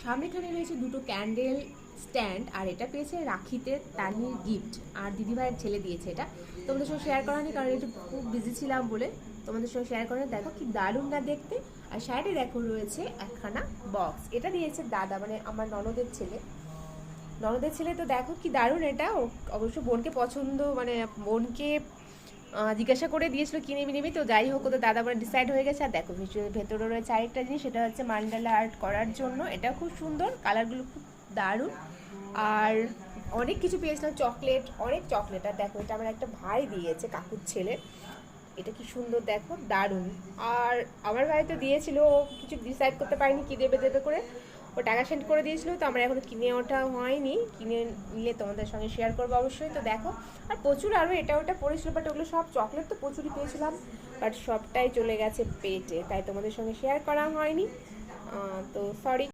সামনেখানে রয়েছে দুটো candle stand, আর এটা পেয়েছে রাখিতে তানির গিফট, আর দিদিভাইয়ের ছেলে দিয়েছে। এটা তোমাদের সঙ্গে শেয়ার করা নেই কারণ একটু খুব বিজি ছিলাম বলে তোমাদের সঙ্গে শেয়ার করা। দেখো কি দারুণ না দেখতে। আর সাইডে দেখো রয়েছে একখানা বক্স, এটা দিয়েছে দাদা, মানে আমার ননদের ছেলে। ননদের ছেলে তো দেখো কি দারুণ এটা। অবশ্য বোনকে পছন্দ, মানে বোনকে জিজ্ঞাসা করে দিয়েছিল কিনে নিবি, তো যাই হোক তো দাদা বলে ডিসাইড হয়ে গেছে। আর দেখো ভেতরে রয়েছে আরেকটা জিনিস, সেটা হচ্ছে মান্ডালা আর্ট করার জন্য। এটা খুব সুন্দর, কালারগুলো খুব দারুণ। আর অনেক কিছু পেয়েছিলাম, চকলেট, অনেক চকলেট। আর দেখো এটা আমার একটা ভাই দিয়েছে, কাকুর ছেলে। এটা কি সুন্দর দেখো, দারুণ। আর আমার ভাই তো দিয়েছিল, ও কিছু ডিসাইড করতে পারিনি কী দেবে দেবে করে, ও টাকা সেন্ড করে দিয়েছিল। তো আমার এখনো কিনে ওঠা হয়নি, কিনে নিলে তোমাদের সঙ্গে শেয়ার করবো অবশ্যই। তো দেখো, আর প্রচুর আরও এটা ওটা পড়েছিল, বাট ওগুলো সব চকলেট তো প্রচুরই পেয়েছিলাম, বাট সবটাই চলে গেছে পেটে, তাই তোমাদের সঙ্গে শেয়ার করা হয়নি। তো সরি।